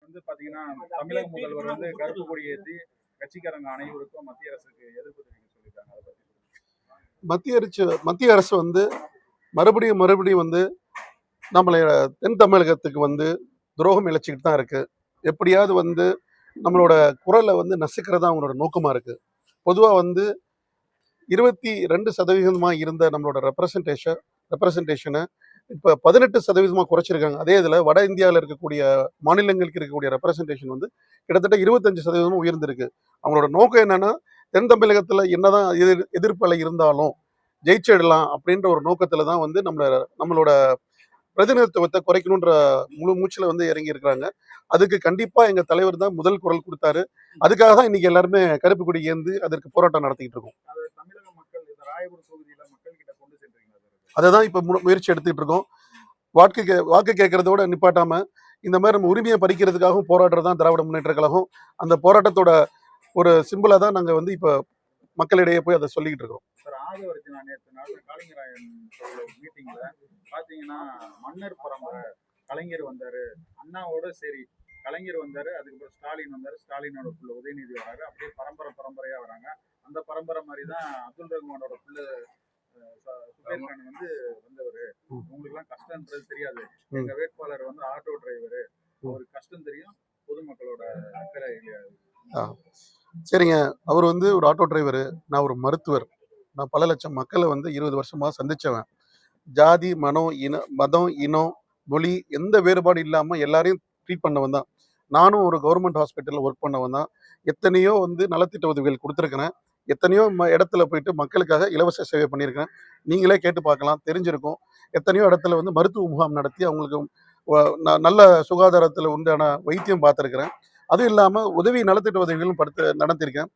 வந்து பாத்தீங்கன்னா தமிழக முதல்வர் வந்து கருப்பு கொடி ஏற்றி கட்சிக்காரங்க அனைவருக்கும் மத்திய அரசுக்கு எதிர்ப்பு தெரிவிக்க சொல்லியிருக்காங்க. அதை பத்தி மத்திய அரசு வந்து மறுபடியும் வந்து நம்மளை தென் தமிழகத்துக்கு வந்து துரோகம் இழைச்சிக்கிட்டு தான் இருக்கு. எப்படியாவது வந்து நம்மளோட குரலை வந்து நசுக்கிறதா அவங்களோட நோக்கமா இருக்கு. பொதுவாக வந்து 22% இருந்த நம்மளோட ரெப்ரசன்டேஷனை இப்போ 18% குறைச்சிருக்காங்க. அதே இதில் வட இந்தியாவில் இருக்கக்கூடிய மாநிலங்களுக்கு இருக்கக்கூடிய ரெப்ரசன்டேஷன் வந்து கிட்டத்தட்ட 25% உயர்ந்திருக்கு. அவங்களோட நோக்கம் என்னன்னா, தென் தமிழகத்தில் என்னதான் எதிர்ப்பலை இருந்தாலும் ஜெயிச்சிடலாம் அப்படின்ற ஒரு நோக்கத்துல தான் வந்து நம்மளோட பிரதிநிதித்துவத்தை குறைக்கணுன்ற முழு மூச்சுல வந்து இறங்கி இருக்கிறாங்க. அதுக்கு கண்டிப்பா எங்க தலைவர் தான் முதல் குரல் கொடுத்தாரு. அதுக்காக தான் இன்னைக்கு எல்லாருமே கருப்பு கொடி ஏந்து அதற்கு போராட்டம் நடத்திக்கிட்டு இருக்கோம். தமிழக மக்கள் இந்த ராயபுரம் தொகுதியில மக்கள் கிட்ட கொண்டு சென்றீங்களா? அதை தான் இப்ப முயற்சி எடுத்துக்கிட்டு இருக்கோம். வாக்கு கேட்கறதோட நிப்பாட்டாம இந்த மாதிரி நம்ம உரிமையை பறிக்கிறதுக்காகவும் போராடுறதுதான் திராவிட முன்னேற்ற கழகம். அந்த போராட்டத்தோட ஒரு சிம்பிளா தான் நாங்க வந்து இப்ப மக்களிடையே போய் அதை சொல்லிக்கிட்டு இருக்கோம். ஆதவர்ஜனா நேற்று நாள் காளிங்கராயன் மீட்டிங்ல பாத்தீங்கன்னா மன்னர் பரம்பரை கலைஞர் வந்தாரு, அண்ணாவோட சரி கலைஞர் வந்தாரு, அதுக்கப்புறம் ஸ்டாலின் வந்தாரு, ஸ்டாலினோட புள்ள உதயநிதி வராரு, அப்படியே பரம்பரையா வராங்க. அந்த பரம்பரை மாதிரிதான் அப்துல் ரஹ்மானோட புள்ள சுபேர் கான் வந்து வந்தவர். உங்களுக்கு எல்லாம் கஷ்டம்ன்றது தெரியாது, எங்க வேட்பாளர் வந்து ஆட்டோ டிரைவரு, ஒரு கஷ்டம் தெரியும், பொதுமக்களோட அக்கறை இல்லையா? சரிங்க, அவர் வந்து ஒரு ஆட்டோ டிரைவர், நான் ஒரு மருத்துவர், நான் பல லட்சம் மக்களை வந்து 20 வருஷமா சந்திச்சவன். ஜாதி மதம் இனம் மொழி எந்த வேறுபாடு இல்லாம எல்லாரையும் ட்ரீட் பண்ணவன் தான். நானும் ஒரு கவர்மெண்ட் ஹாஸ்பிட்டலில் ஒர்க் பண்ணவன் தான். எத்தனையோ வந்து நலத்திட்ட உதவிகள் கொடுத்துருக்கிறேன். எத்தனையோ இடத்துல போயிட்டு மக்களுக்காக இலவச சேவை பண்ணியிருக்கிறேன். நீங்களே கேட்டு பார்க்கலாம், தெரிஞ்சிருக்கும். எத்தனையோ இடத்துல வந்து மருத்துவ முகாம் நடத்தி அவங்களுக்கு நல்ல சுகாதாரத்தில் உண்டான வைத்தியம் பார்த்துருக்கிறேன். அதுவும் இல்லாமல் உதவி நலத்திட்ட உதவிகளும் நடத்தியிருக்கேன்.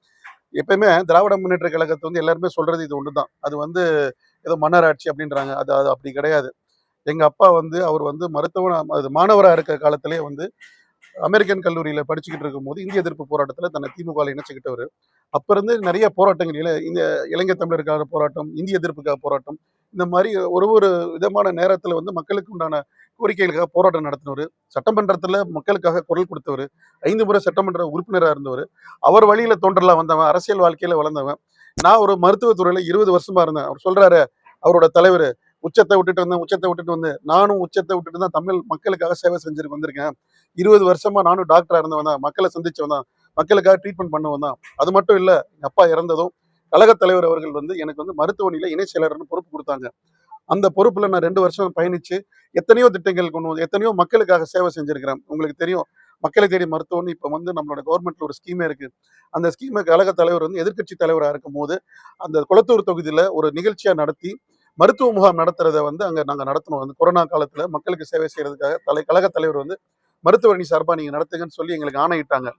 எப்பயுமே திராவிட முன்னேற்ற கழகத்தை வந்து எல்லாருமே சொல்றது இது ஒன்று தான். அது வந்து ஏதோ மன்னராட்சி அப்படின்றாங்க. அது அப்படி கிடையாது. எங்க அப்பா வந்து அவர் வந்து மாணவராக இருக்கிற காலத்திலே வந்து அமெரிக்கன் கல்லூரியில் படிச்சுக்கிட்டு இருக்கும்போது இந்திய எதிர்ப்பு போராட்டத்தில் தன்னை திமுக இணைச்சிக்கிட்டவர். அப்ப இருந்து நிறைய போராட்டங்கள், இந்த இலங்கை தமிழருக்காக போராட்டம், இந்திய எதிர்ப்புக்காக போராட்டம், இந்த மாதிரி ஒரு விதமான நேரத்தில் வந்து மக்களுக்கு உண்டான கோரிக்கைகளுக்காக போராட்டம் நடத்தினவர். சட்டமன்றத்தில் மக்களுக்காக குரல் கொடுத்தவர். 5 முறை சட்டமன்ற உறுப்பினராக இருந்தவர். அவர் வழியில தோன்றலாம் வந்தவன், அரசியல் வாழ்க்கையில வளர்ந்தவன். நான் ஒரு மருத்துவத்துறையில 20 வருஷமா இருந்தேன். அவர் சொல்றாரு, அவரோட தலைவர் உச்சத்தை விட்டுட்டு வந்து நானும் உச்சத்தை விட்டுட்டு தான் தமிழ் மக்களுக்காக சேவை செஞ்சுட்டு வந்திருக்கேன். 20 வருஷமா நானும் டாக்டரா இருந்தவன் தான், மக்களை சந்திச்சவன் தான், மக்களுக்காக ட்ரீட்மெண்ட் பண்ணவன் தான். அது மட்டும் இல்ல, எங்க அப்பா இறந்ததும் கழகத் தலைவர் அவர்கள் வந்து எனக்கு வந்து மருத்துவமனையில இணை செயலர்னு பொறுப்பு கொடுத்தாங்க. அந்த பொறுப்புல நான் 2 வருஷம் பயணிச்சு எத்தனையோ திட்டங்கள் கொண்டு வந்து எத்தனையோ மக்களுக்காக சேவை செஞ்சிருக்கிறேன். உங்களுக்கு தெரியும், மக்களை தேடி மருத்துவம்னு இப்ப வந்து நம்மளோட கவர்மெண்ட்ல ஒரு ஸ்கீமே இருக்கு. அந்த ஸ்கீமை கழக தலைவர் வந்து எதிர்கட்சி தலைவராக இருக்கும் போது அந்த குளத்தூர் தொகுதியில ஒரு நிகழ்ச்சியா நடத்தி மருத்துவ முகாம் நடத்துறத வந்து அங்க நாங்க நடத்தணும். வந்து கொரோனா காலத்துல மக்களுக்கு சேவை செய்யறதுக்காக கழக தலைவர் வந்து மருத்துவமனை சார்பா நீங்க நடத்துங்கன்னு சொல்லி எங்களுக்கு ஆணையிட்டாங்க.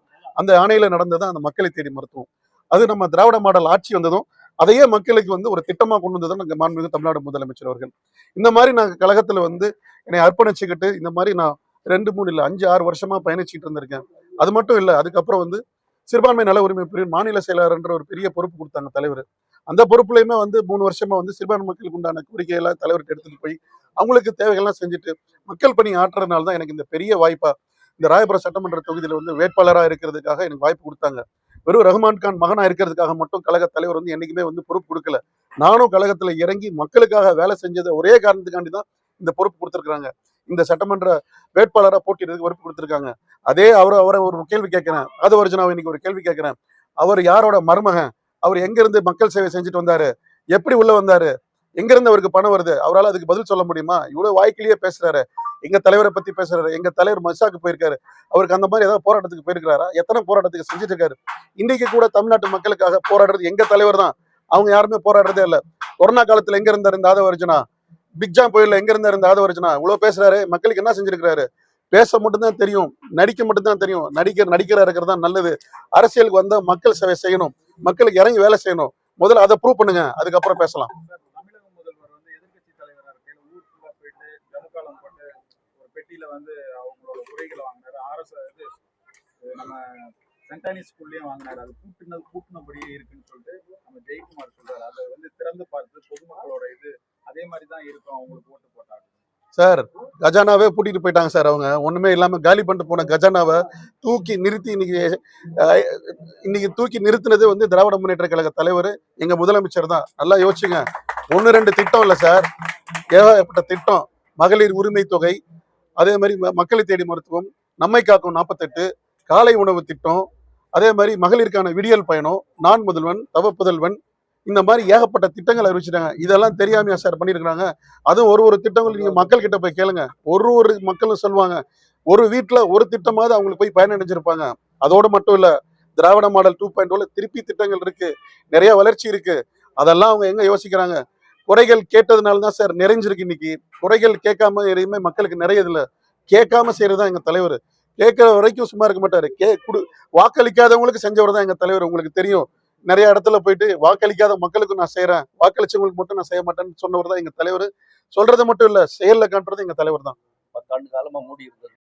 அந்த ஆணையில நடந்ததான் அந்த மக்களை தேடி மருத்துவம். அது நம்ம திராவிட மாடல் ஆட்சி வந்ததும் அதையே மக்களுக்கு வந்து ஒரு திட்டமா கொண்டு வந்ததும் நாங்கள் மாண்புமிகு தமிழ்நாடு முதலமைச்சர் அவர்கள். இந்த மாதிரி நாங்கள் கழகத்துல வந்து என்னை அர்ப்பணிச்சுக்கிட்டு இந்த மாதிரி நான் 2, 3 இல்லை 5, 6 வருஷமா பயணிச்சுட்டு இருந்திருக்கேன். அது மட்டும் இல்லை, அதுக்கப்புறம் வந்து சிறுபான்மை நல உரிமை பிரிவு மாநில செயலாளர்ன்ற ஒரு பெரிய பொறுப்பு கொடுத்தாங்க தலைவர். அந்த பொறுப்புலையுமே வந்து 3 வருஷமா வந்து சிறுபான்மை மக்களுக்கு உண்டான கோரிக்கையெல்லாம் தலைவருக்கு எடுத்துட்டு போய் அவங்களுக்கு தேவைகள்லாம் செஞ்சுட்டு மக்கள் பணி ஆற்றுறதுனால தான் எனக்கு இந்த பெரிய வாய்ப்பா இந்த ராயபுரம் சட்டமன்ற தொகுதியில வந்து வேட்பாளராக இருக்கிறதுக்காக எனக்கு வாய்ப்பு கொடுத்தாங்க. வெறும் ரஹ்மான் கான் மகனா இருக்கிறதுக்காக மட்டும் கழக தலைவர் வந்து என்னைக்குமே வந்து பொறுப்பு கொடுக்கல. நானும் கழகத்துல இறங்கி மக்களுக்காக வேலை செஞ்சதை ஒரே காரணத்துக்காண்டி தான் இந்த பொறுப்பு கொடுத்துருக்காங்க. இந்த சட்டமன்ற வேட்பாளராக போட்டியிடுறதுக்கு பொறுப்பு கொடுத்துருக்காங்க. அதே அவரை ஒரு கேள்வி கேட்கிறேன், ஆதவர்ஜனாவை இன்னைக்கு ஒரு கேள்வி கேட்கிறேன். அவர் யாரோட மருமகன்? அவர் எங்க இருந்து மக்கள் சேவை செஞ்சுட்டு வந்தாரு? எப்படி உள்ள வந்தாரு? எங்க இருந்து அவருக்கு பணம் வருது? அவரால் அதுக்கு பதில் சொல்ல முடியுமா? இவ்வளவு வாய்க்கிலேயே பேசுறாரு. எங்க தலைவரை பத்தி பேசுறாரு. எங்க தலைவர் மசாக்கு போயிருக்காரு. அவருக்கு அந்த மாதிரி ஏதாவது போராட்டத்துக்கு போயிருக்கிறாரா? எத்தனை போராட்டத்துக்கு செஞ்சுட்டு இருக்காரு? இன்னைக்கு கூட தமிழ்நாட்டு மக்களுக்காக போராடுறது எங்க தலைவர் தான். அவங்க யாருமே போராடுறதே இல்லை. கொரோனா காலத்துல எங்க இருந்தாரு இந்த ஆதவர்ஜனா? பிக்ஜாம் புயல்ல எங்க இருந்தாரு இந்த ஆதவர்ஜனா? இவ்வளவு பேசுறாரு, மக்களுக்கு என்ன செஞ்சிருக்கிறாரு? பேச மட்டும்தான் தெரியும், நடிக்க மட்டும்தான் தெரியும். நடிக்கிறா இருக்கிறது தான் நல்லது. அரசியலுக்கு வந்தா மக்கள் சேவை செய்யணும், மக்களுக்கு இறங்கி வேலை செய்யணும். முதல்ல அதை ப்ரூவ் பண்ணுங்க, அதுக்கப்புறம் பேசலாம். தமிழக முதல்வர் வந்து எதிர்கட்சி தலைவராக இருக்கையில ஊருக்குள்ள போயிட்டு ஜமுக்காலம் போட்டு ஒரு பெட்டியில வந்து அவங்களோட குறைகளை வாங்கினாரு. அரசு நம்ம சென்டானி ஸ்கூல்லயும் வாங்கினாரு. அது கூட்டினபடியே இருக்குன்னு சொல்லிட்டு நம்ம ஜெயக்குமார் சொல்றாரு. அதை வந்து திறந்து பார்த்து பொதுமக்களோட இது அதே மாதிரி தான் இருக்கும், அவங்களுக்கு ஓட்டு போட்டாங்க. சார் கஜானாவே பூட்டிட்டு போயிட்டாங்க சார். அவங்க ஒண்ணுமே இல்லாம காலி பண்ணிட்டு போன கஜானாவை தூக்கி நிறுத்தி இன்னைக்கு தூக்கி நிறுத்தினது வந்து திராவிட முன்னேற்ற கழக தலைவர், எங்க முதலமைச்சர் தான். நல்லா யோசிச்சுங்க. 1-2 திட்டம் இல்ல சார், ஏகப்பட்ட திட்டம். மகளிர் உரிமை தொகை, அதே மாதிரி மக்களை தேடி மருத்துவம், நம்மை காக்கும் 48, காலை உணவு திட்டம், அதே மாதிரி மகளிருக்கான விடியல் பயணம், நான் முதல்வன், தவ புதல்வன், இந்த மாதிரி ஏகப்பட்ட திட்டங்கள் அறிவிச்சிட்டாங்க. இதெல்லாம் தெரியாமையா சார் பண்ணியிருக்கிறாங்க? அதுவும் ஒரு திட்டங்கள் நீங்க மக்கள் கிட்ட போய் கேளுங்க. ஒரு மக்களும் சொல்லுவாங்க, ஒரு வீட்டுல ஒரு திட்டமாவது அவங்களுக்கு போய் பயனடைஞ்சிருப்பாங்க. அதோடு மட்டும் இல்ல, திராவிட மாடல் 2.0 திருப்பி திட்டங்கள் இருக்கு, நிறைய வளர்ச்சி இருக்கு. அதெல்லாம் அவங்க எங்க யோசிக்கிறாங்க? குறைகள் கேட்டதுனால தான் சார் நிறைஞ்சிருக்கு இன்னைக்கு. குறைகள் கேட்காம எதையுமே மக்களுக்கு நிறைய இல்ல. கேட்காம செய்யறதுதான் எங்க தலைவர். கேட்கிற வரைக்கும் சும்மா இருக்க மாட்டாரு. வாக்களிக்காதவங்களுக்கு செஞ்சவர் தான் எங்க தலைவர். உங்களுக்கு தெரியும், நிறைய இடத்துல போயிட்டு வாக்களிக்காத மக்களுக்கு நான் செய்யறேன், வாக்களிச்சவங்களுக்கு மட்டும் நான் செய்ய மாட்டேன்னு சொன்னவர் தான் எங்க தலைவர். சொல்றது மட்டும் இல்ல, செயல்ல காட்டுறது எங்க தலைவர் தான். 10 ஆண்டு காலமா மூடி இருந்தது